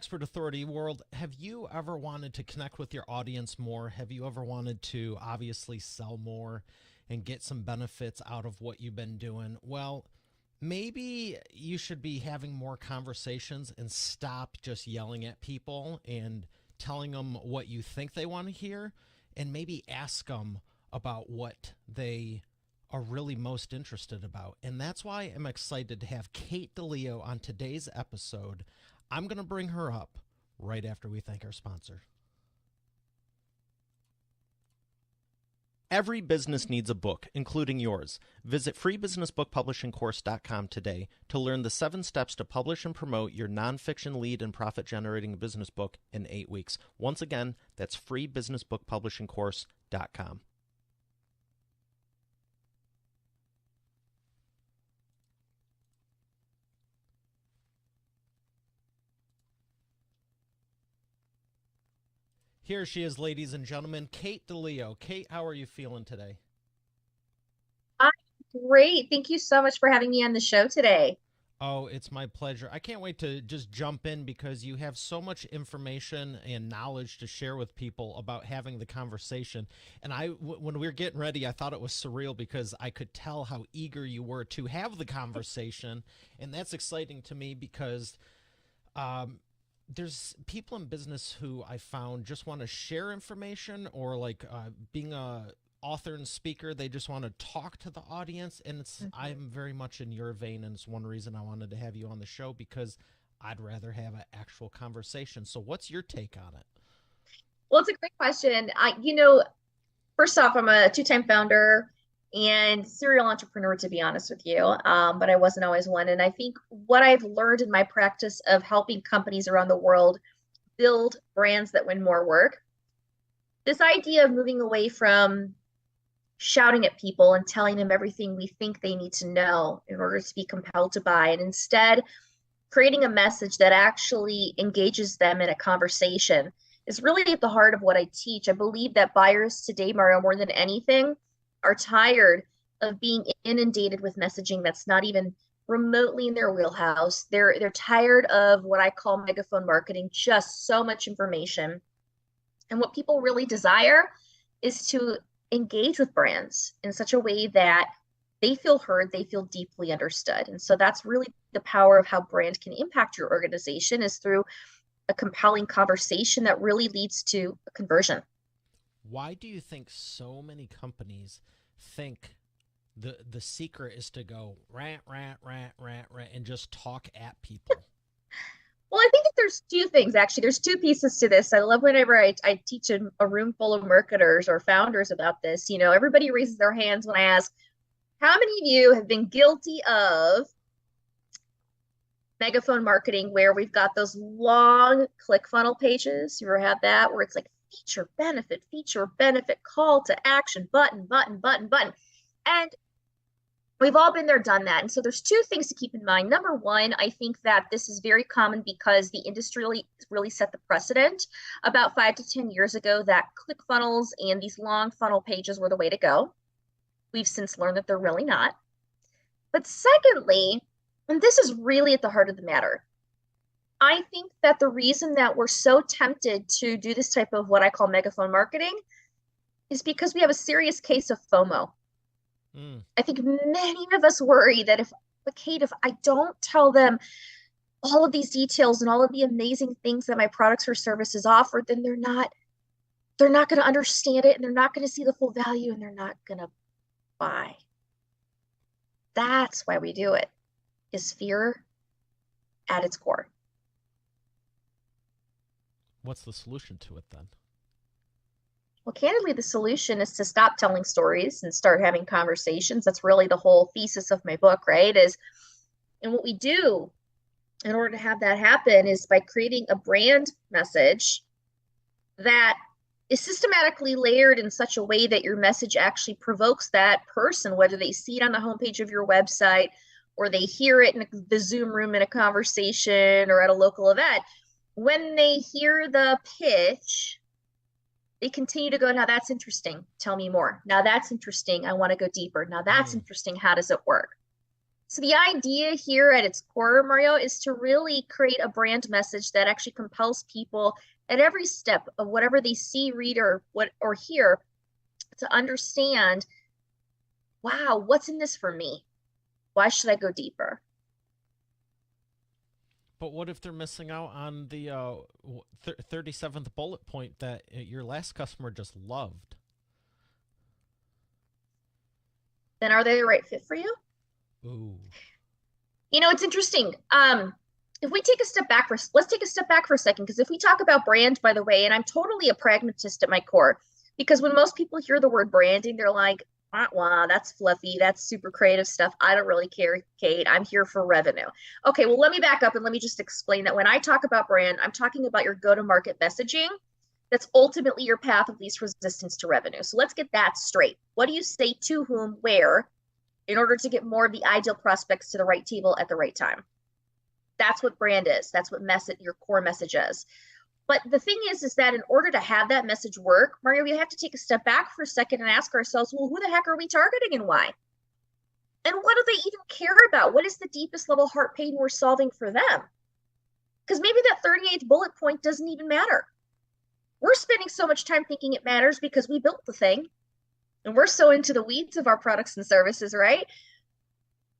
Expert Authority world, have you ever wanted to connect with your audience more? Have you ever wanted to obviously sell more and get some benefits out of what you've been doing? Well, maybe you should be having more conversations and stop just yelling at people and telling them what you think they want to hear, and maybe ask them about what they are really most interested about. And that's why I'm excited to have Kate DiLeo on today's episode. I'm going to bring her up right after we thank our sponsor. Every business needs a book, including yours. Visit freebusinessbookpublishingcourse.com today to learn the 7 steps to publish and promote your nonfiction lead and profit-generating business book in 8 weeks. Once again, that's freebusinessbookpublishingcourse.com. Here she is, ladies and gentlemen, Kate DiLeo. Kate, how are you feeling today? I'm great. Thank you so much for having me on the show today. Oh, it's my pleasure. I can't wait to just jump in because you have so much information and knowledge to share with people about having the conversation. And when we were getting ready, I thought it was surreal because I could tell how eager you were to have the conversation. And that's exciting to me because there's people in business who I found just want to share information, or like being a author and speaker, they just want to talk to the audience. And I'm very much in your vein, and it's one reason I wanted to have you on the show, because I'd rather have an actual conversation. So what's your take on it? Well, it's a great question. First off, I'm a two-time founder and serial entrepreneur, to be honest with you. But I wasn't always one. And I think what I've learned in my practice of helping companies around the world build brands that win more work, this idea of moving away from shouting at people and telling them everything we think they need to know in order to be compelled to buy, and instead creating a message that actually engages them in a conversation is really at the heart of what I teach. I believe that buyers today, Mario, more than anything, are tired of being inundated with messaging that's not even remotely in their wheelhouse. They're tired of what I call megaphone marketing, just so much information. And what people really desire is to engage with brands in such a way that they feel heard, they feel deeply understood. And so that's really the power of how brand can impact your organization, is through a compelling conversation that really leads to a conversion. Why do you think so many companies think the secret is to go rant, rant, rant, rant, rant, and just talk at people? Well, I think that there's two things, actually. There's two pieces to this. I love whenever I teach a room full of marketers or founders about this. Everybody raises their hands when I ask, how many of you have been guilty of megaphone marketing, where we've got those long click funnel pages? You ever had that, where it's like feature, benefit, call to action, button, button, button, button. And we've all been there, done that. And so there's two things to keep in mind. Number one, I think that this is very common because the industry really set the precedent about 5 to 10 years ago that click funnels and these long funnel pages were the way to go. We've since learned that they're really not. But secondly, and this is really at the heart of the matter, I think that the reason that we're so tempted to do this type of what I call megaphone marketing is because we have a serious case of FOMO. I think many of us worry that Kate, if I don't tell them all of these details and all of the amazing things that my products or services offer, then they're not going to understand it, and they're not going to see the full value, and they're not going to buy. That's why we do it, is fear at its core. What's the solution to it then? Well, candidly, the solution is to stop telling stories and start having conversations. That's really the whole thesis of my book, right? And what we do in order to have that happen is by creating a brand message that is systematically layered in such a way that your message actually provokes that person, whether they see it on the homepage of your website or they hear it in the Zoom room in a conversation or at a local event. When they hear the pitch, they continue to go, now that's interesting. Tell me more. Now that's interesting. I want to go deeper. Now that's interesting. How does it work? So the idea here at its core, Mario, is to really create a brand message that actually compels people at every step of whatever they see, read, or hear to understand, wow, what's in this for me? Why should I go deeper? But what if they're missing out on the 37th bullet point that your last customer just loved? Then are they the right fit for you? Ooh. It's interesting. If we take a step back let's take a step back for a second, because if we talk about brand, by the way, and I'm totally a pragmatist at my core, because when most people hear the word branding, they're like, wah, wah, that's fluffy, that's super creative stuff. I don't really care, Kate. I'm here for revenue. Okay, well, let me back up and let me just explain that when I talk about brand, I'm talking about your go-to-market messaging. That's ultimately your path of least resistance to revenue. So let's get that straight. What do you say to whom, where, in order to get more of the ideal prospects to the right table at the right time? That's what brand is. That's what your core message is. But the thing is that in order to have that message work, Mario, we have to take a step back for a second and ask ourselves, well, who the heck are we targeting and why? And what do they even care about? What is the deepest level heart pain we're solving for them? Because maybe that 38th bullet point doesn't even matter. We're spending so much time thinking it matters because we built the thing and we're so into the weeds of our products and services, right?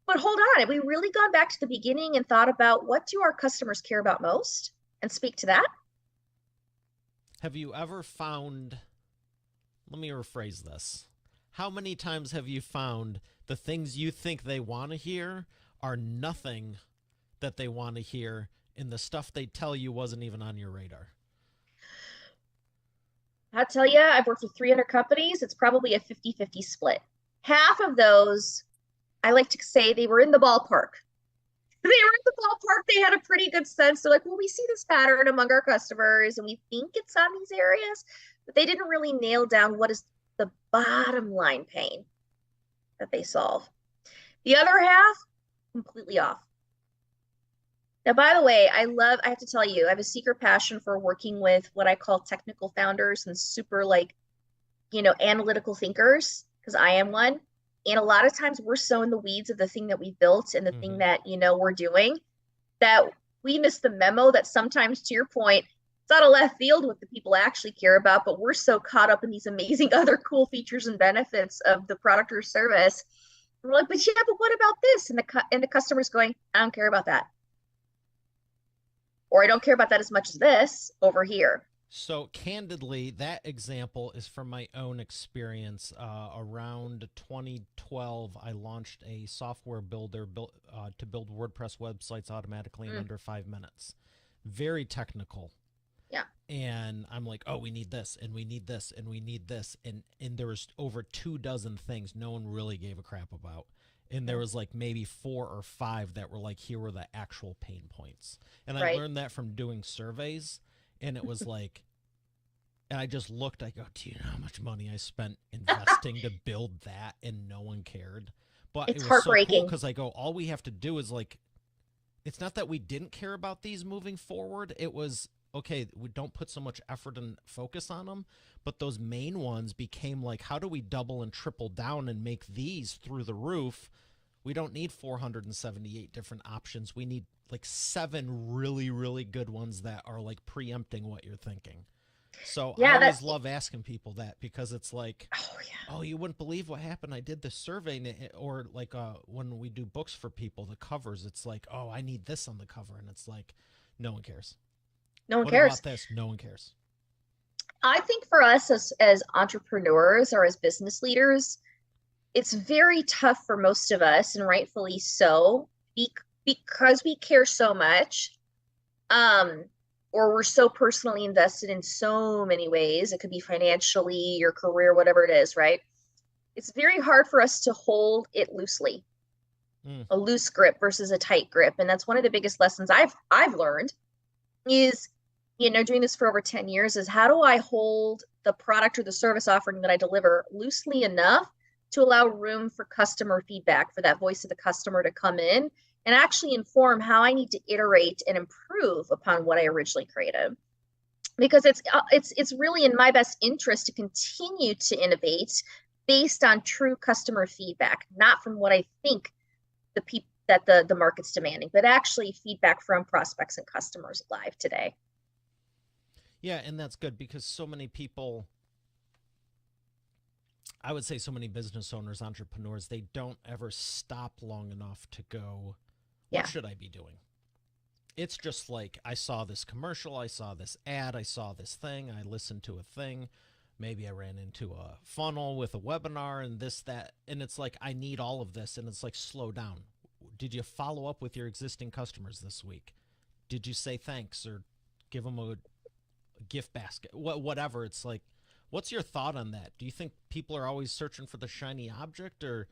But hold on, have we really gone back to the beginning and thought about what do our customers care about most and speak to that? Have you ever found, let me rephrase this. How many times have you found the things you think they want to hear are nothing that they want to hear, and the stuff they tell you wasn't even on your radar? I'll tell you, I've worked with 300 companies. It's probably a 50-50 split. Half of those, I like to say they were in the ballpark. They were in the ballpark. They had a pretty good sense. They're like, well, we see this pattern among our customers and we think it's on these areas, but they didn't really nail down what is the bottom line pain that they solve. The other half, completely off. Now, by the way, I have to tell you, I have a secret passion for working with what I call technical founders and super analytical thinkers, because I am one. And a lot of times we're so in the weeds of the thing that we built and the thing that, we're doing, that we miss the memo that sometimes, to your point, it's out of left field what the people actually care about, but we're so caught up in these amazing other cool features and benefits of the product or service. We're like, but what about this? And the customer's going, I don't care about that. Or I don't care about that as much as this over here. So, candidly, that example is from my own experience. Around 2012, I launched a software builder to build WordPress websites automatically in under 5 minutes. Very technical. Yeah. And I'm like, oh, we need this, and we need this, and we need this. And there was over 24 things no one really gave a crap about. And there was like maybe 4 or 5 that were like, here were the actual pain points. And I learned that from doing surveys. And it was like, and I just looked, I go, do you know how much money I spent investing to build that and no one cared? But it's it was heartbreaking. so cool because I go, all we have to do is like, it's not that we didn't care about these moving forward. It was, okay, we don't put so much effort and focus on them. But those main ones became like, how do we double and triple down and make these through the roof? We don't need 478 different options. We need like 7 really, really good ones that are like preempting what you're thinking. So I always love asking people that because it's like, oh, you wouldn't believe what happened. I did this survey, or like when we do books for people, the covers, it's like, oh, I need this on the cover. And it's like, no one cares. No one what cares. about this? No one cares. I think for us as entrepreneurs or as business leaders, it's very tough for most of us, and rightfully so, because we care so much, or we're so personally invested in so many ways. It could be financially, your career, whatever it is, right? It's very hard for us to hold it loosely, a loose grip versus a tight grip. And that's one of the biggest lessons I've learned is, doing this for over 10 years, is how do I hold the product or the service offering that I deliver loosely enough to allow room for customer feedback, for that voice of the customer to come in and actually inform how I need to iterate and improve upon what I originally created. Because it's really in my best interest to continue to innovate based on true customer feedback, not from what I think that the market's demanding, but actually feedback from prospects and customers live today. Yeah, and that's good because so many people, I would say so many business owners, entrepreneurs, they don't ever stop long enough to go, what Yeah. should I be doing? It's just like, I saw this commercial, I saw this ad, I saw this thing, I listened to a thing. Maybe I ran into a funnel with a webinar and this, that. And it's like, I need all of this. And it's like, slow down. Did you follow up with your existing customers this week? Did you say thanks or give them a gift basket? Whatever. It's like, what's your thought on that? Do you think people are always searching for the shiny object, or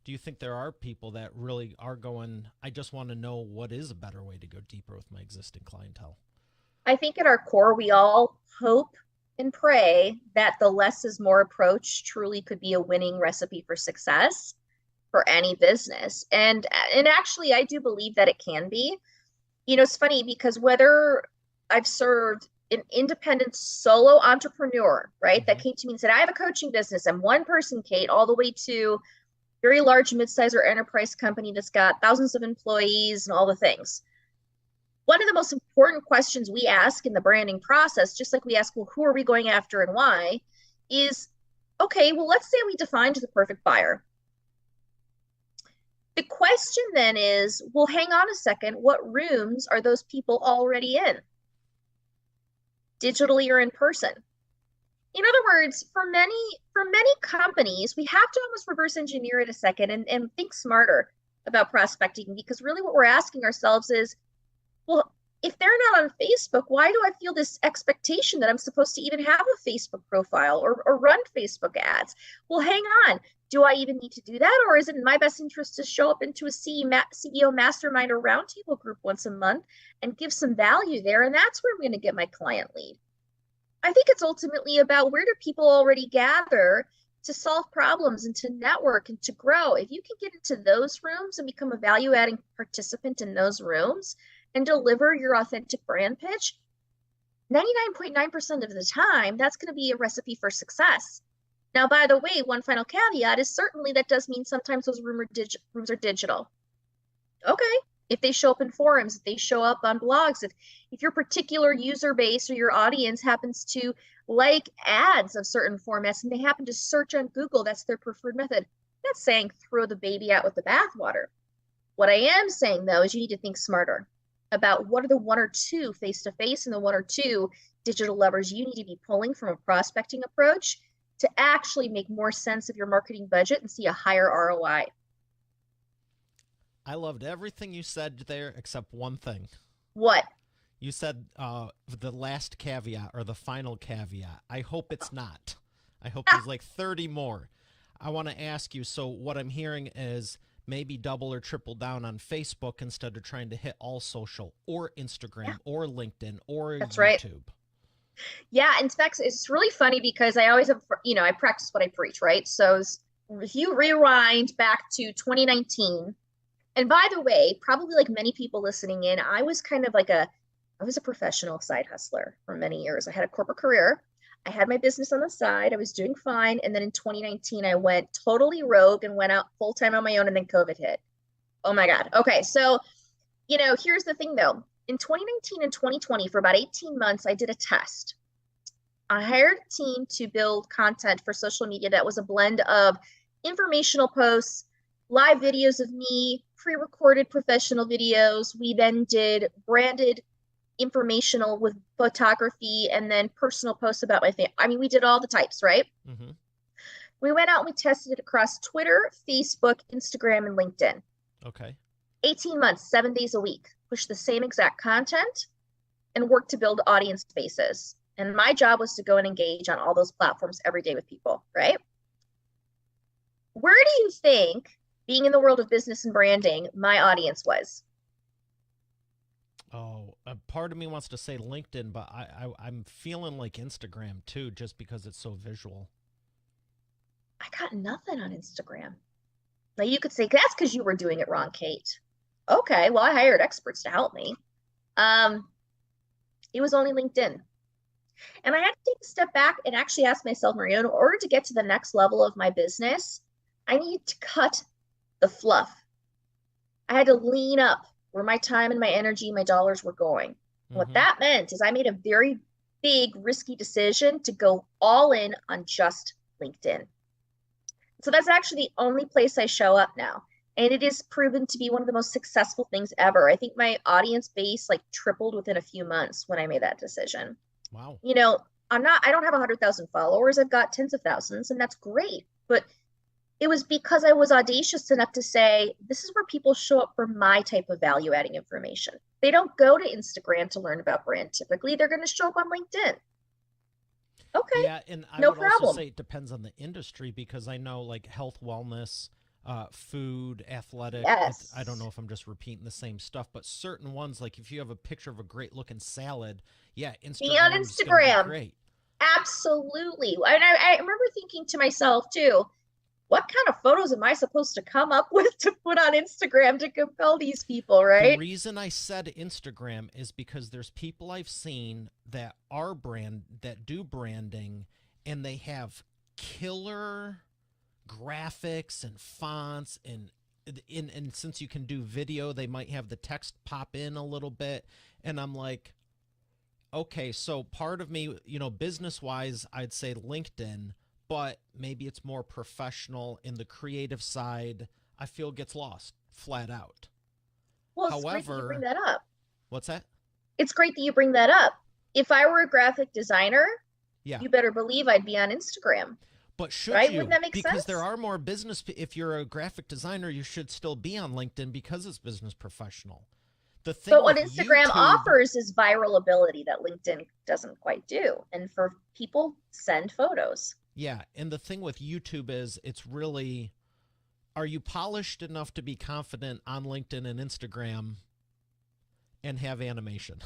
do you think there are people that really are going, I just want to know what is a better way to go deeper with my existing clientele? I think at our core, we all hope and pray that the less is more approach truly could be a winning recipe for success for any business. And actually, I do believe that it can be. It's funny because whether I've served an independent solo entrepreneur, right, Mm-hmm. that came to me and said, I have a coaching business. I'm one person, Kate, all the way to very large midsize or enterprise company that's got thousands of employees and all the things. One of the most important questions we ask in the branding process, just like we ask, well, who are we going after and why, is okay, well, let's say we defined the perfect buyer. The question then is, well, hang on a second, what rooms are those people already in, digitally or in person? In other words, for many companies, we have to almost reverse engineer it a second and think smarter about prospecting, because really what we're asking ourselves is, well, if they're not on Facebook, why do I feel this expectation that I'm supposed to even have a Facebook profile or run Facebook ads? Well, hang on. Do I even need to do that? Or is it in my best interest to show up into a CEO mastermind or roundtable group once a month and give some value there? And that's where I'm going to get my client lead. I think it's ultimately about, where do people already gather to solve problems and to network and to grow? If you can get into those rooms and become a value adding participant in those rooms and deliver your authentic brand pitch, 99.9% of the time, that's going to be a recipe for success. Now, by the way, one final caveat is, certainly that does mean sometimes those rooms are digital. Okay. If they show up in forums, if they show up on blogs, if your particular user base or your audience happens to like ads of certain formats and they happen to search on Google, that's their preferred method. I'm not saying throw the baby out with the bathwater. What I am saying, though, is you need to think smarter about what are the one or two face-to-face and the one or two digital levers you need to be pulling from a prospecting approach to actually make more sense of your marketing budget and see a higher ROI. I loved everything you said there except one thing. What? You said the last caveat or the final caveat. I hope it's not. I hope there's like 30 more. I want to ask you, so what I'm hearing is maybe double or triple down on Facebook instead of trying to hit all social, or Instagram, or LinkedIn, or That's YouTube. right. Yeah, in fact, it's really funny because I always have, I practice what I preach, right? So if you rewind back to 2019, and by the way, probably like many people listening in, I was a professional side hustler for many years. I had a corporate career. I had my business on the side. I was doing fine. And then in 2019, I went totally rogue and went out full time on my own, and then COVID hit. Oh my God. Okay. So, here's the thing though. In 2019 and 2020, for about 18 months, I did a test. I hired a team to build content for social media that was a blend of informational posts, live videos of me, pre-recorded professional videos. We then did branded informational with photography, and then personal posts about my family. I mean, we did all the types, right? Mm-hmm. We went out and we tested it across Twitter, Facebook, Instagram, and LinkedIn. Okay. 18 months, 7 days a week, push the same exact content and work to build audience bases. And my job was to go and engage on all those platforms every day with people, right? Where do you think, being in the world of business and branding, my audience was? Oh, a part of me wants to say LinkedIn, but I'm feeling like Instagram too, just because it's so visual. I got nothing on Instagram. Now you could say, that's because you were doing it wrong, Kate. Okay, well, I hired experts to help me. It was only LinkedIn. And I had to take a step back and actually ask myself, Maria, in order to get to the next level of my business, I need to cut the fluff. I had to lean up where my time and my energy, my dollars were going. What Mm-hmm. that meant is I made a very big, risky decision to go all in on just LinkedIn. So that's actually the only place I show up now. And it is proven to be one of the most successful things ever. I think my audience base like tripled within a few months when I made that decision. Wow. You know, I don't have 100,000 followers. I've got tens of thousands, and that's great. But it was because I was audacious enough to say, this is where people show up for my type of value adding information. They don't go to Instagram to learn about brand typically. They're going to show up on LinkedIn. Okay, Yeah, and I no would also problem. say it depends on the industry because I know like health, wellness, food, athletic. I don't Yes. know if I'm just repeating the same stuff, but certain ones, like if you have a picture of a great looking salad, yeah, Be on Instagram's going to be Instagram. great. Absolutely. And I remember thinking to myself too, what kind of photos am I supposed to come up with to put on Instagram to compel these people, The right? reason I said Instagram is because there's people I've seen that are that do branding, and they have killer graphics and fonts and since you can do video, they might have the text pop in a little bit, and I'm like, okay, so part of me, business wise, I'd say LinkedIn, but maybe it's more professional in the creative side. I feel gets lost flat out. Well, it's great that you bring However, that up. what's that? It's great that you bring that up. If I were a graphic designer, Yeah. you better believe I'd be on Instagram, But should right? Wouldn't you? that make Because there sense? are more if you're a graphic designer, you should still be on LinkedIn because it's business professional. The thing But what with Instagram YouTube, offers is viral ability that LinkedIn doesn't quite do. And for people, send photos. yeah, and the thing with YouTube is it's really, are you polished enough to be confident on LinkedIn and Instagram and have animation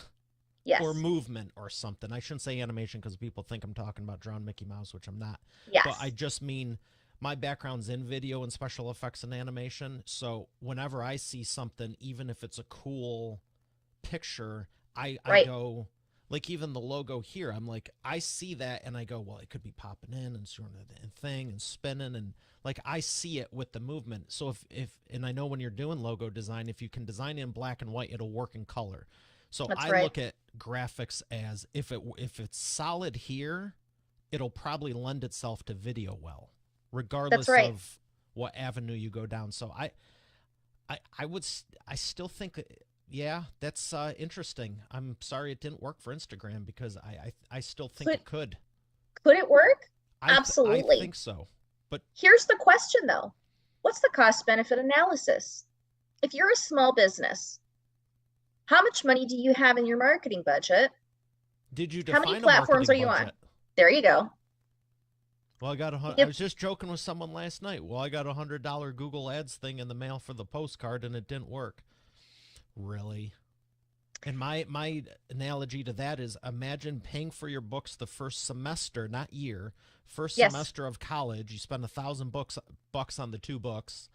or Yes. movement or something? I shouldn't say animation because people think I'm talking about drawing Mickey Mouse, which I'm not. But I Yes. just mean my background's in video and special effects and animation. So whenever I see something, even if it's a cool picture, I Right. go, like even the logo here, I'm like, I see that and I go, well, it could be popping in and sort of the thing and spinning, and like I see it with the movement. So if and I know when you're doing logo design, if you can design it in black and white, it'll work in color. So That's I right. look at graphics as if it's solid here, it'll probably lend itself to video well, That's regardless right. of what avenue you go down. So I would I still think yeah, that's interesting. I'm sorry it didn't work for Instagram because I still think Could it could. could it work? I Absolutely. think so. But Here's the question though. What's the cost benefit analysis? If you're a small business, how much money do you have in your marketing budget? did you How many define a platforms marketing are you on? budget? There you go. Well, I If, was just joking with someone last night. Well, I got $100 Google Ads thing in the mail for the postcard and it didn't work. Really? And my analogy to that is imagine paying for your books the first semester, not year, first yes, semester of college. You spend $1,000 on the two books,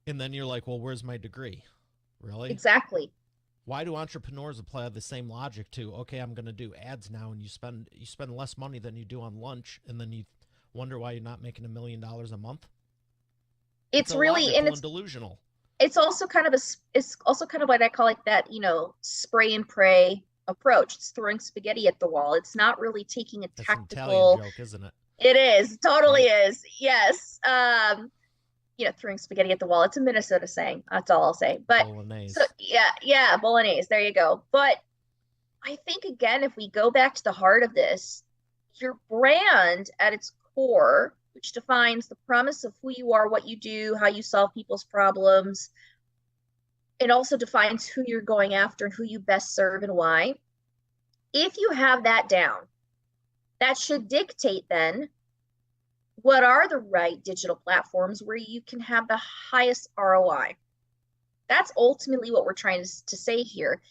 and then you're like, well, where's my degree? Really? exactly. Why do entrepreneurs apply the same logic to, okay, I'm going to do ads now, and you spend less money than you do on lunch, and then you wonder why you're not making $1 million a month? It's It's really, and illogical and delusional. it's also kind of it's also kind of what I call like that, spray and pray approach. It's throwing spaghetti at the wall. It's not really taking a That's an Italian tactical. joke, isn't it? It is, totally Right? is. Yes. Throwing spaghetti at the wall. It's a Minnesota saying. That's all I'll say. But so Bolognese. yeah, yeah, bolognese. There you go. But I think again, if we go back to the heart of this, your brand at its core, which defines the premise of who you are, what you do, how you solve people's problems, it also defines who you're going after and who you best serve and why. If you have that down, that should dictate then what are the right digital platforms where you can have the highest ROI. That's ultimately what we're trying to say here.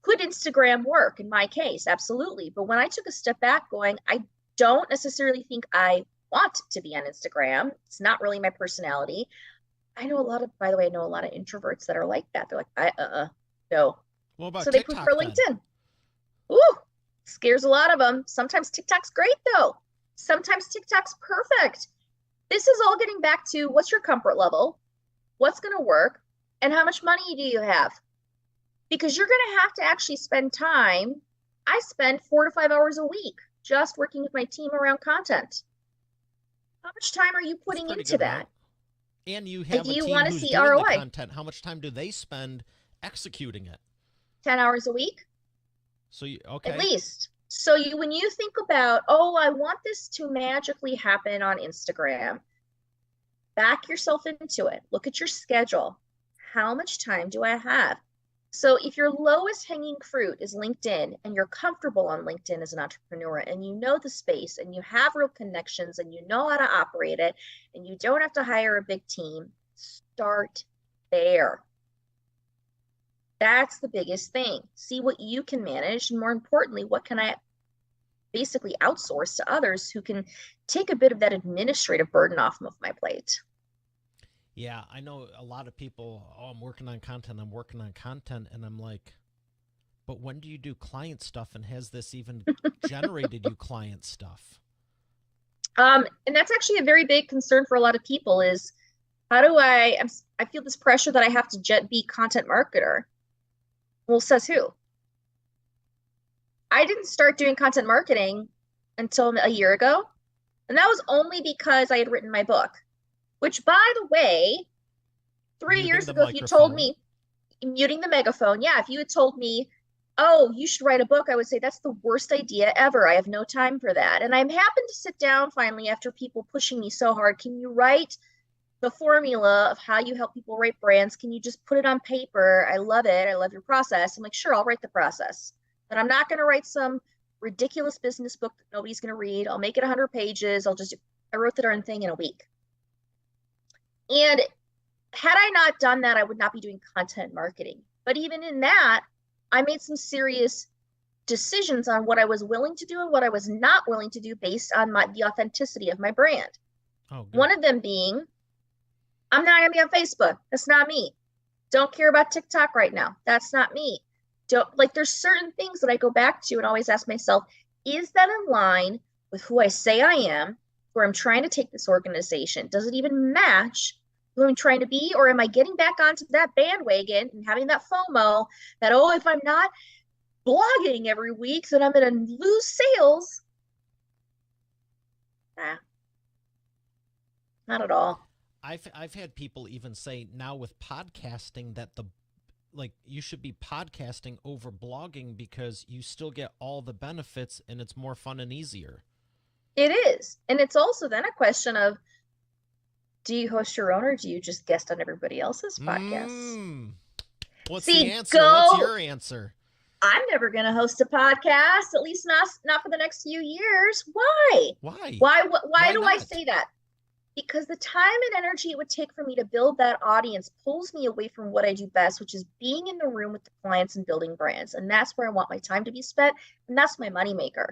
Could Instagram work in my case? Absolutely. But when I took a step back going, I don't necessarily think I want to be on Instagram. It's not really my personality. By the way, I know a lot of introverts that are like that. They're like, no. What about So they prefer TikTok then? LinkedIn. Ooh, scares a lot of them. Sometimes TikTok's great though. Sometimes TikTok's perfect. This is all getting back to what's your comfort level? What's going to work? And how much money do you have? Because you're going to have to actually spend time. I spend 4 to 5 hours a week just working with my team around content. How much time are you That's a putting pretty into good that? amount. And you And have do a you team want to who's see doing the ROI? content. How much time do they spend executing it? 10 hours a week, So you, at okay. least. So when you think about, oh, I want this to magically happen on Instagram, back yourself into it. Look at your schedule. How much time do I have? So if your lowest hanging fruit is LinkedIn and you're comfortable on LinkedIn as an entrepreneur and you know the space and you have real connections and you know how to operate it and you don't have to hire a big team, start there. That's the biggest thing. See what you can manage, and more importantly, what can I basically outsource to others who can take a bit of that administrative burden off of my plate. Yeah, I know a lot of people, oh, I'm working on content, I'm working on content. And I'm like, but when do you do client stuff? And has this even generated you client stuff? And that's actually a very big concern for a lot of people is how do I feel this pressure that I have to be content marketer. Well, says who? I didn't start doing content marketing until a year ago. And that was only because I had written my book, which, by the way, three Muting years the ago, if you told microphone. me, muting the megaphone, yeah, if you had told me, oh, you should write a book, I would say that's the worst idea ever. I have no time for that. And I'm happy to sit down finally after people pushing me so hard. Can you write the formula of how you help people write brands? Can you just put it on paper? I love it. I love your process. I'm like, sure, I'll write the process. But I'm not going to write some ridiculous business book that nobody's going to read. I'll make it 100 pages. I wrote the darn thing in a week. And had I not done that, I would not be doing content marketing. But even in that, I made some serious decisions on what I was willing to do and what I was not willing to do based on the authenticity of my brand. Oh, good. One of them being, I'm not going to be on Facebook. That's not me. Don't care about TikTok right now. That's not me. There's certain things that I go back to and always ask myself, is that in line with who I say I am, where I'm trying to take this organization? Does it even match who I'm trying to be? Or am I getting back onto that bandwagon and having that FOMO that, oh, if I'm not blogging every week, then I'm going to lose sales? Nah, not at all. I've had people even say now with podcasting that the like you should be podcasting over blogging because you still get all the benefits and it's more fun and easier. It is. And it's also then a question of, do you host your own or do you just guest on everybody else's podcasts? What's the See, answer? What's go. your answer? I'm never going to host a podcast, at least not for the next few years. Why? Why? Why Why do I not? say that? Because the time and energy it would take for me to build that audience pulls me away from what I do best, which is being in the room with the clients and building brands. And that's where I want my time to be spent. And that's my moneymaker.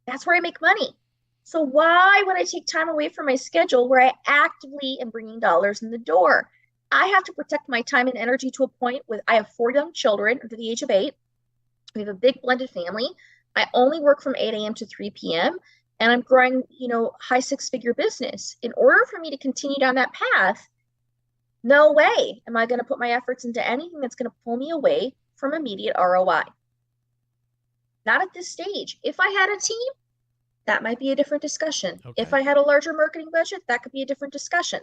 That's where I make money. So why would I take time away from my schedule where I actively am bringing dollars in the door? I have to protect my time and energy to a point with I have 4 young children under the age of 8. We have a big blended family. I only work from 8 a.m. to 3 p.m. and I'm growing, high 6-figure business. In order for me to continue down that path, no way am I going to put my efforts into anything that's going to pull me away from immediate ROI. Not at this stage. If I had a team, that might be a different discussion. Okay. If I had a larger marketing budget, that could be a different discussion.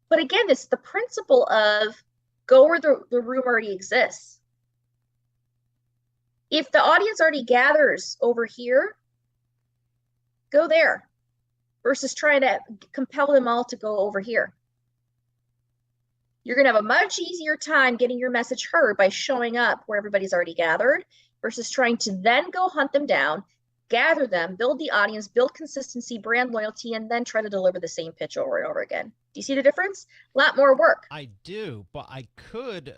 But again, it's the principle of go where the room already exists. If the audience already gathers over here, go there versus trying to compel them all to go over here. You're going to have a much easier time getting your message heard by showing up where everybody's already gathered versus trying to then go hunt them down, gather them, build the audience, build consistency, brand loyalty, and then try to deliver the same pitch over and over again. Do you see the difference? A lot more work. I do, but I could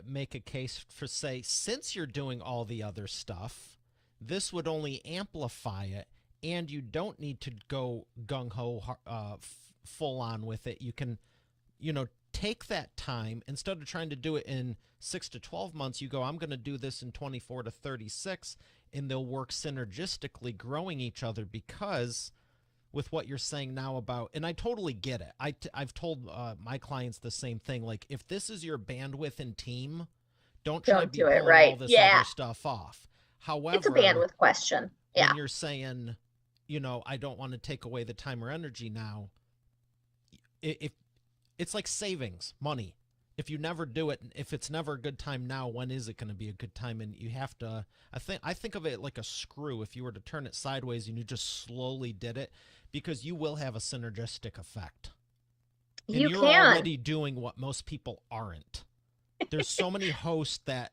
make a case for, say, since you're doing all the other stuff, this would only amplify it, and you don't need to go gung-ho full on with it. You can, take that time. Instead of trying to do it in 6 to 12 months, you go, I'm going to do this in 24 to 36, and they'll work synergistically, growing each other because with what you're saying now about, and I totally get it. I've told my clients the same thing. Like, if this is your bandwidth and team, don't try to Don't be do it, pulling all right? this Yeah. other stuff off. It's a However, bandwidth question. when Yeah. you're saying, I don't want to take away the time or energy now, if it's like savings money, if you never do it, if it's never a good time now, when is it going to be a good time? And you have to, I think of it like a screw. If you were to turn it sideways and you just slowly did it, because you will have a synergistic effect. And You you're can. already doing what most people aren't. There's so many hosts that,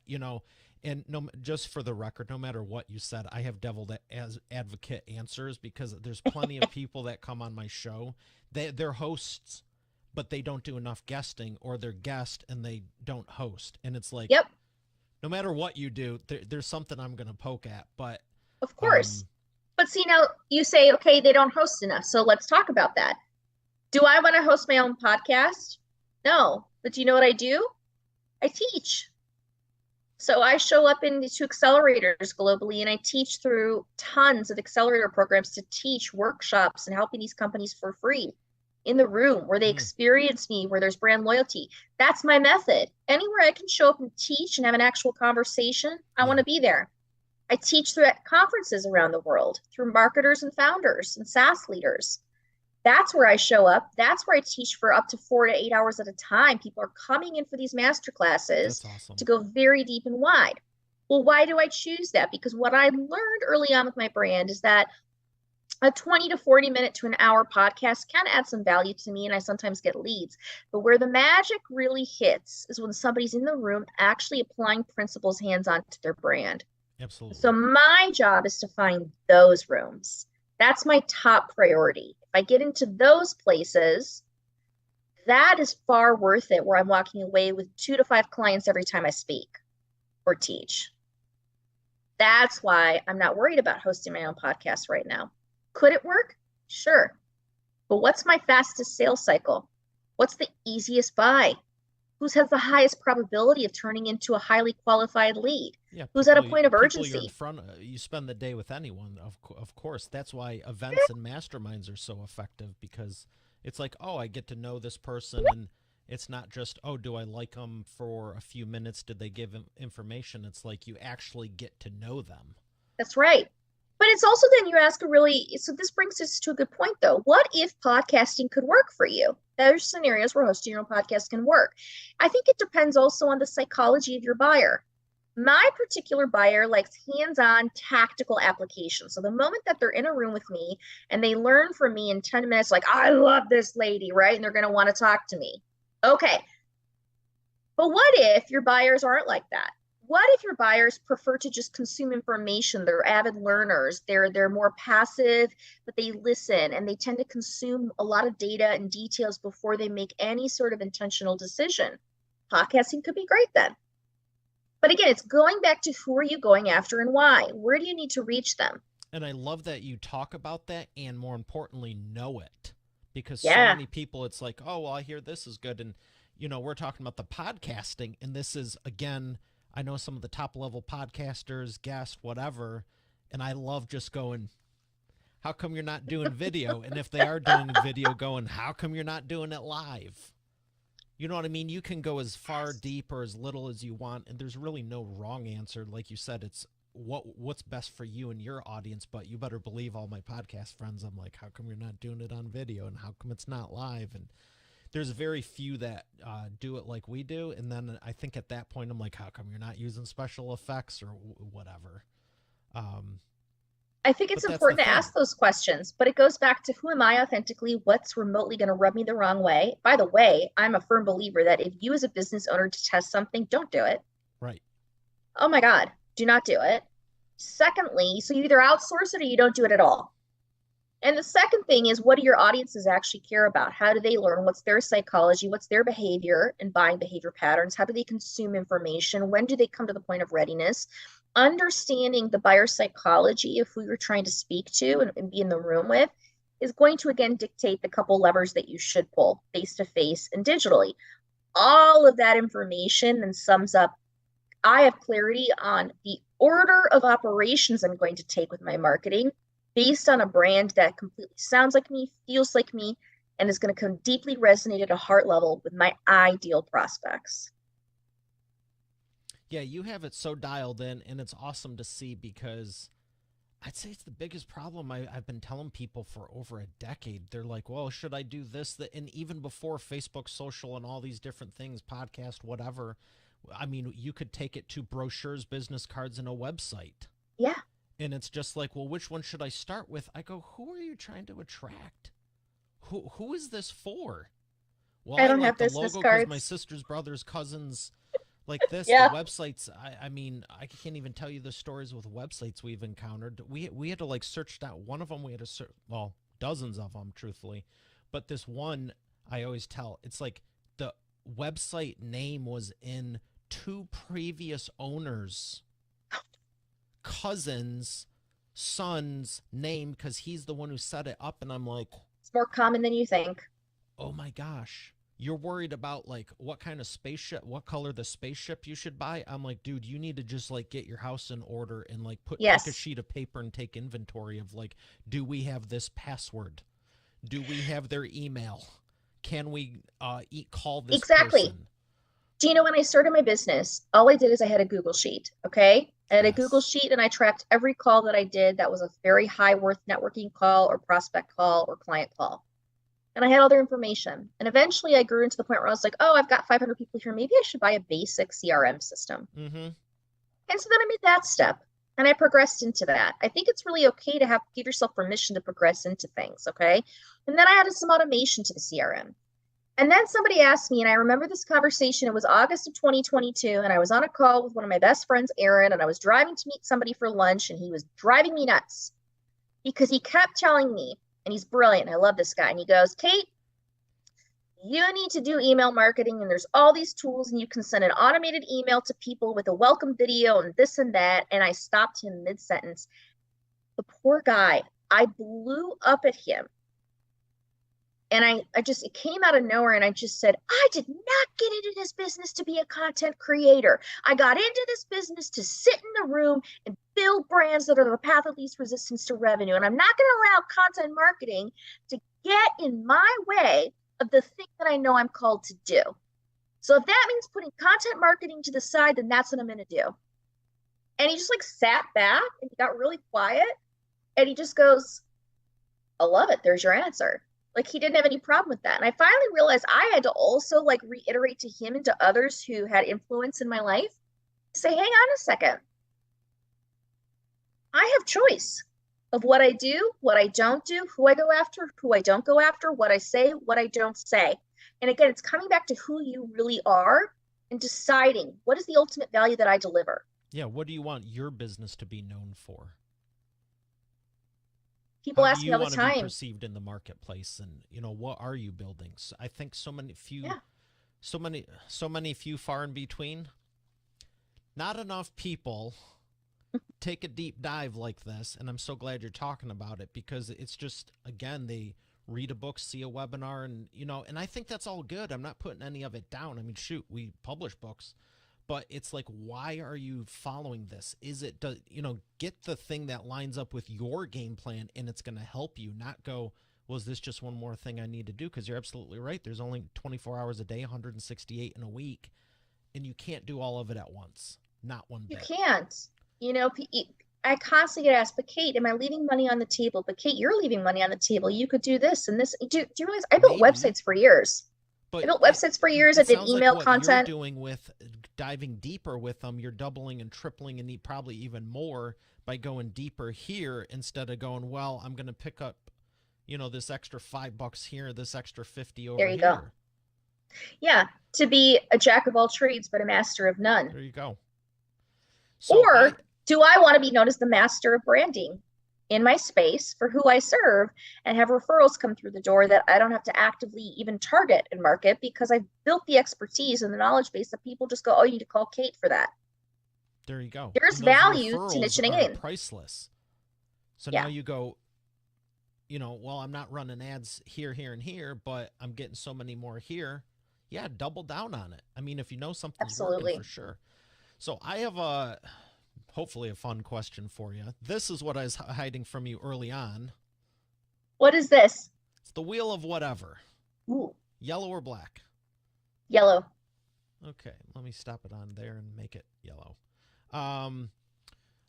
and no, just for the record, no matter what you said, I have devil as advocate answers, because there's plenty of people that come on my show. They're hosts, but they don't do enough guesting, or they're guest and they don't host. And it's like, Yep, no matter what you do, there's something I'm going to poke at. But of course. um, But see, now you say, okay, they don't host enough. So let's talk about that. Do I want to host my own podcast? No. But do you know what I do? I teach. So I show up into accelerators globally and I teach through tons of accelerator programs to teach workshops and helping these companies for free in the room where they hmm, experience me, where there's brand loyalty. That's my method. Anywhere I can show up and teach and have an actual conversation, I want yeah, to be there. I teach through at conferences around the world, through marketers and founders and SaaS leaders. That's where I show up. That's where I teach for up to 4 to 8 hours at a time. People are coming in for these master classes that's to awesome. go very deep and wide. Well, why do I choose that? Because what I learned early on with my brand is that a 20 to 40 minute to an hour podcast can add some value to me, and I sometimes get leads. But where the magic really hits is when somebody's in the room actually applying principles hands on to their brand. So Absolutely. my job is to find those rooms. That's my top priority. If I get into those places, that is far worth it, where I'm walking away with 2 to 5 clients every time I speak or teach. That's why I'm not worried about hosting my own podcast right now. Could it work? Sure. But what's my fastest sales cycle? What's the easiest buy? Who has the highest probability of turning into a highly qualified lead? Yeah, Who's at a point of people you're in urgency? front of, you spend the day with anyone, of course. That's why events and masterminds are so effective, because it's like, oh, I get to know this person, and it's not just, oh, do I like them for a few minutes? Did they give information? It's like you actually get to know them. That's right. But it's also then you ask a really, so this brings us to a good point though. What if podcasting could work for you? There's scenarios where hosting your own podcast can work. I think it depends also on the psychology of your buyer. My particular buyer likes hands-on tactical application. So the moment that they're in a room with me and they learn from me in 10 minutes, like, I love this lady, right? And they're going to want to talk to me. Okay. But what if your buyers aren't like that? What if your buyers prefer to just consume information? They're avid learners. They're more passive, but they listen and they tend to consume a lot of data and details before they make any sort of intentional decision. Podcasting could be great then. But again, it's going back to who are you going after and why? Where do you need to reach them? And I love that you talk about that, and more importantly, know it. Because so Yeah, many people, it's like, oh, well, I hear this is good. And, we're talking about the podcasting, and this is, again, I know some of the top level podcasters, guests, whatever, and I love just going, how come you're not doing video? And if they are doing video, going, how come you're not doing it live? You know what I mean? You can go as far deep or as little as you want, and there's really no wrong answer. Like you said, it's what's best for you and your audience. But you better believe all my podcast friends, I'm like, how come you're not doing it on video, and how come it's not live? And there's very few that do it like we do. And then I think at that point, I'm like, how come you're not using special effects or whatever? Um, I think it's but that's the important to thing, ask those questions, but it goes back to who am I authentically? What's remotely going to rub me the wrong way? By the way, I'm a firm believer that if you as a business owner to test something, don't do it. right? Oh my God, do not do it. Secondly, so you either outsource it or you don't do it at all. And the second thing is, what do your audiences actually care about? How do they learn? What's their psychology? What's their behavior and buying behavior patterns? How do they consume information? When do they come to the point of readiness? Understanding the buyer psychology of who you're trying to speak to and be in the room with is going to again dictate the couple levers that you should pull face to face and digitally. All of that information then sums up. I have clarity on the order of operations I'm going to take with my marketing, based on a brand that completely sounds like me, feels like me, and is going to come deeply resonate at a heart level with my ideal prospects. Yeah, you have it so dialed in, and it's awesome to see because I'd say it's the biggest problem I've been telling people for over a decade. They're like, well, should I do this? That, and even before Facebook, social, and all these different things, podcast, whatever, I mean, you could take it to brochures, business cards, and a website. Yeah, And it's just like, well, which one should I start with? I go, who are you trying to attract? Who is this for? Well, I I don't like have the business logo because my cards. sisters, brothers, cousins like this. The Yeah. websites, I mean, I can't even tell you the stories with websites we've encountered. We had to like search down one of them. We had to search, well, dozens of them, truthfully, but this one I always tell. It's like the website name was in two previous owners' cousins' son's name because he's the one who set it up, and I'm like, It's more common than you think. oh my gosh, you're worried about like what kind of spaceship, what color the spaceship you should buy. I'm like, dude, you need to just like get your house in order and like take a Yes, sheet of paper and take inventory of like, do we have this password? Do we have their email? Can we call this exactly. person? Do you know when I started my business, all I did is I had a Google Sheet, okay? I had a Google Yes. Sheet and I tracked every call that I did that was a very high worth networking call or prospect call or client call. And I had all their information. And eventually I grew into the point where I was like, oh, I've got 500 people here. Maybe I should buy a basic CRM system. Mm-hmm. And so then I made that step and I progressed into that. I think it's really okay to have give yourself permission to progress into things, okay? And then I added some automation to the CRM. And then somebody asked me, and I remember this conversation. It was August of 2022, and I was on a call with one of my best friends, Aaron, and I was driving to meet somebody for lunch, and he was driving me nuts because he kept telling me, and he's brilliant. I love this guy. And he goes, Kate, you need to do email marketing, and there's all these tools, and you can send an automated email to people with a welcome video and this and that. And I stopped him mid sentence. The poor guy, I blew up at him and I just it came out of nowhere and I just said, I did not get into this business to be a content creator. I got into this business to sit in the room and build brands that are the path of least resistance to revenue. And I'm not going to allow content marketing to get in my way of the thing that I know I'm called to do. So if that means putting content marketing to the side, then that's what I'm going to do. And he just like sat back and he got really quiet and he just goes, I love it. There's your answer. Like he didn't have any problem with that. And I finally realized I had to also like reiterate to him and to others who had influence in my life, say, hang on a second. I have choice of what I do, what I don't do, who I go after, who I don't go after, what I say, what I don't say. And again, it's coming back to who you really are and deciding what is the ultimate value that I deliver. Yeah. What do you want your business to be known for? People How do ask me you all the want to be time, perceived in the marketplace, and what are you building? So I think yeah, so many few far in between. Not enough people take a deep dive like this, and I'm so glad you're talking about it because it's just, again, they read a book, see a webinar, and and I think that's all good. I'm not putting any of it down. I mean, shoot, we publish books, but it's like, why are you following this? Is it, get the thing that lines up with your game plan and it's going to help you, not go, was this just one more thing I need to do? Because you're absolutely right. There's only 24 hours a day, 168 in a week, and you can't do all of it at once. Not one you bit. can't. You know, I constantly get asked, but Kate, am I leaving money on the table? But Kate, you're leaving money on the table. You could do this and this. Do you realize I built Maybe, websites for years? I but built websites for years. I it did sounds like email what you're content. doing with diving deeper with them, you're doubling and tripling and probably even more by going deeper here instead of going, well, I'm going to pick up, this extra $5 here, this extra 50 There over you go. here. Yeah, to be a jack of all trades, but a master of none. There you go. So Or do I want to be known as the master of branding in my space for who I serve and have referrals come through the door that I don't have to actively even target and market because I've built the expertise and the knowledge base that people just go, oh, you need to call Kate for that. there you go. There's And those value to referrals niching are in. priceless. So now Yeah, you go, well, I'm not running ads here, here, and here, but I'm getting so many more here. Yeah, double down on it. I mean, if you know something's working, absolutely. for sure. So I have a hopefully a fun question for you. This is what I was hiding from you early on. What is this? It's the wheel of whatever. Ooh, Yellow or black? yellow. Okay, let me stop it on there and make it yellow. Um,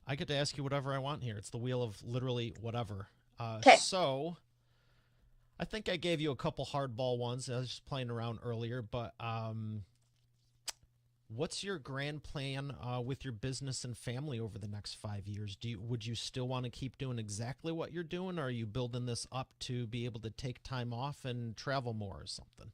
I get to ask you whatever I want here. It's the wheel of literally whatever. Okay. So I think I gave you a couple hardball ones. I was just playing around earlier, but what's your grand plan with your business and family over the next 5 years? Would you still want to keep doing exactly what you're doing, or are you building this up to be able to take time off and travel more or something?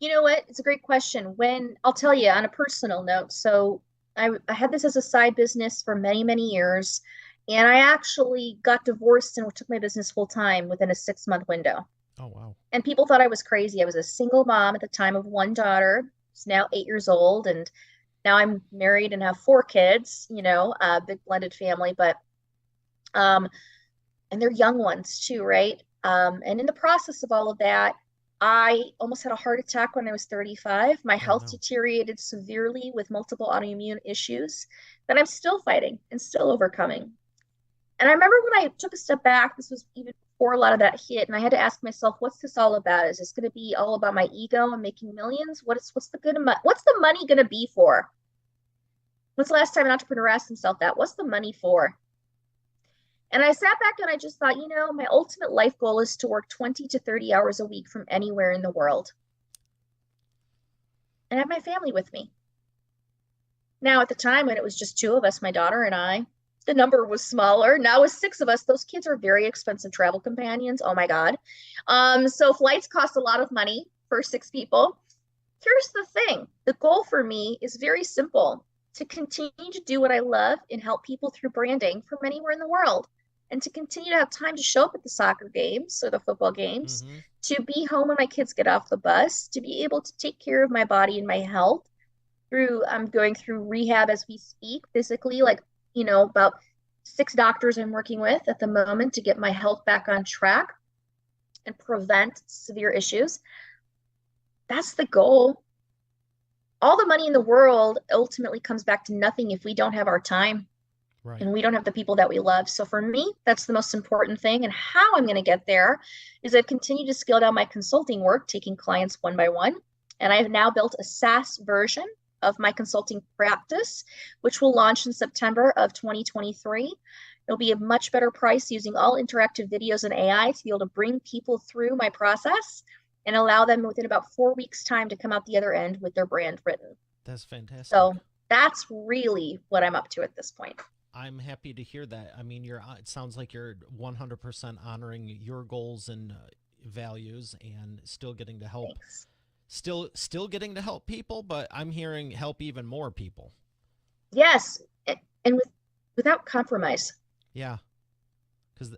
You know what? It's a great question. When I'll tell you on a personal note. So I had this as a side business for many, many years. And I actually got divorced and took my business full time within a 6 month window. Oh, wow. And people thought I was crazy. I was a single mom at the time of one daughter, who's now 8 years old. And now I'm married and have four kids, a big blended family, but um, and they're young ones too, right? And in the process of all of that, I almost had a heart attack when I was 35. My Oh, health no. deteriorated severely with multiple autoimmune issues that I'm still fighting and still overcoming. And I remember when I took a step back, this was even before a lot of that hit, and I had to ask myself, what's this all about? Is this going to be all about my ego and making millions? What's the money going to be for? When's the last time an entrepreneur asked himself that? What's the money for? And I sat back and I just thought, my ultimate life goal is to work 20 to 30 hours a week from anywhere in the world and have my family with me. Now, at the time when it was just two of us, my daughter and I, the number was smaller. Now with six of us, those kids are very expensive travel companions. Oh my God. So flights cost a lot of money for six people. Here's the thing. The goal for me is very simple: to continue to do what I love and help people through branding from anywhere in the world, and to continue to have time to show up at the soccer games or the football games, Mm-hmm. to be home when my kids get off the bus, to be able to take care of my body and my health I'm going through rehab as we speak, physically, like, about six doctors I'm working with at the moment to get my health back on track and prevent severe issues. That's the goal. All the money in the world ultimately comes back to nothing if we don't have our time Right. and we don't have the people that we love. So for me, that's the most important thing. And how I'm going to get there is I've continued to scale down my consulting work, taking clients one by one. And I've now built a SaaS version of my consulting practice, which will launch in September of 2023. It'll be a much better price using all interactive videos and AI to be able to bring people through my process and allow them within about 4 weeks' time to come out the other end with their brand written. That's fantastic. So that's really what I'm up to at this point. I'm happy to hear that. I mean, it sounds like you're 100% honoring your goals and values and still getting to help. Thanks. Still getting to help people, but I'm hearing help even more people. Yes, and without compromise. Yeah, because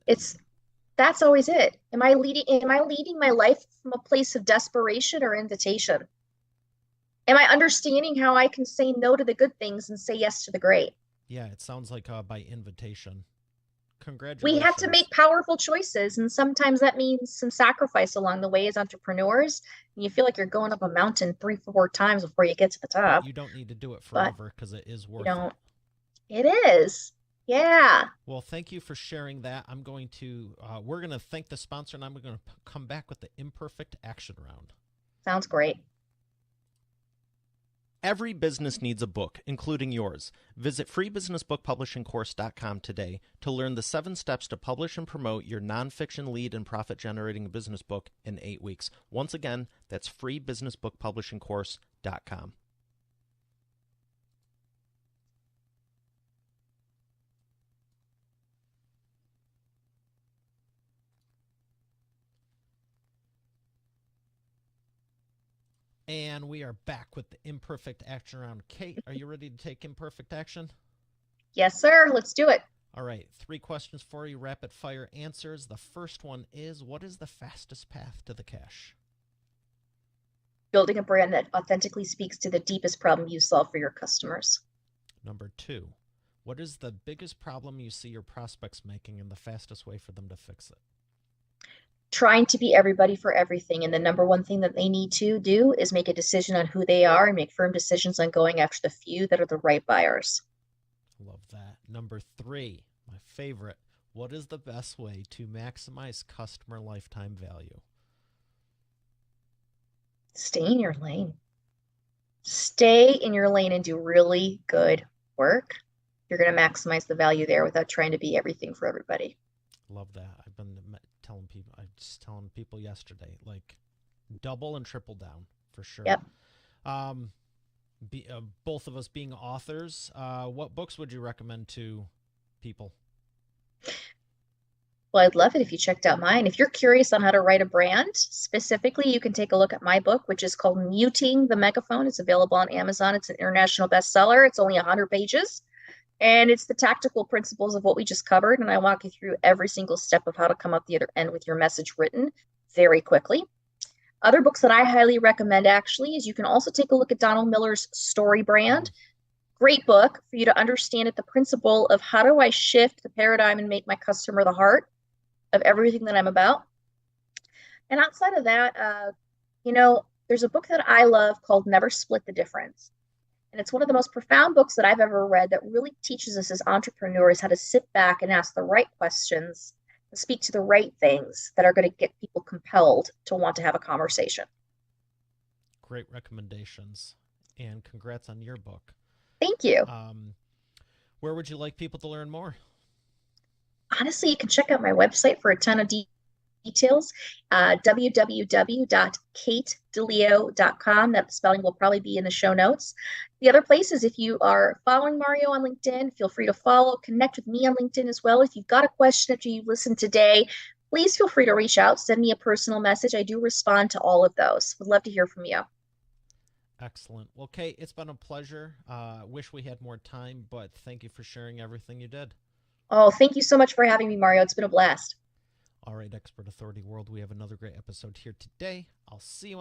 That's always it. Am I leading my life from a place of desperation or invitation? Am I understanding how I can say no to the good things and say yes to the great? yeah, it sounds like by invitation. We have to Congratulations. make powerful choices, and sometimes that means some sacrifice along the way as entrepreneurs. And you feel like you're going up a mountain 3, 4 times before you get to the But top, you don't need to do it but forever because it is you worth it. don't. It is. Yeah. Well, thank you for sharing that. We're going to thank the sponsor, and I'm going to come back with the imperfect action round. Sounds great. Every business needs a book, including yours. Visit freebusinessbookpublishingcourse.com today to learn the 7 steps to publish and promote your nonfiction lead and profit-generating business book in 8 weeks. Once again, that's freebusinessbookpublishingcourse.com. And we are back with the imperfect action round. Kate, are you ready to take imperfect action? Yes, sir. Let's do it. All right, 3 questions for you, rapid fire answers. The first one is, what is the fastest path to the cash? Building a brand that authentically speaks to the deepest problem you solve for your customers. Number 2, what is the biggest problem you see your prospects making and the fastest way for them to fix it? Trying to be everybody for everything. And the number one thing that they need to do is make a decision on who they are and make firm decisions on going after the few that are the right buyers. Love that. Number 3, my favorite. What is the best way to maximize customer lifetime value? Stay in your lane. Stay in your lane and do really good work. You're going to maximize the value there without trying to be everything for everybody. Love that. I've been telling people, I was just telling people yesterday, like double and triple down for sure. Yep. Um, both of us being authors, what books would you recommend to people? Well, I'd love it if you checked out mine. If you're curious on how to write a brand specifically, you can take a look at my book, which is called Muting the Megaphone. It's available on Amazon. It's an international bestseller. It's only 100 pages. And it's the tactical principles of what we just covered. And I walk you through every single step of how to come up the other end with your message written very quickly. Other books that I highly recommend actually is you can also take a look at Donald Miller's Story Brand. Great book for you to understand at the principle of how do I shift the paradigm and make my customer the heart of everything that I'm about. And outside of that, there's a book that I love called Never Split the Difference. And it's one of the most profound books that I've ever read that really teaches us as entrepreneurs how to sit back and ask the right questions and speak to the right things that are going to get people compelled to want to have a conversation. Great recommendations. And congrats on your book. Thank you. Where would you like people to learn more? Honestly, you can check out my website for a ton of details. www.katedileo.com. That spelling will probably be in the show notes. The other place is if you are following Mario on LinkedIn, feel free to follow, connect with me on LinkedIn as well. If you've got a question after you listened today, please feel free to reach out, send me a personal message. I do respond to all of those. Would love to hear from you. Excellent. Well, Kate, it's been a pleasure. Wish we had more time, but thank you for sharing everything you did. Oh, thank you so much for having me, Mario. It's been a blast. All right, Expert Authority World, we have another great episode here today. I'll see you on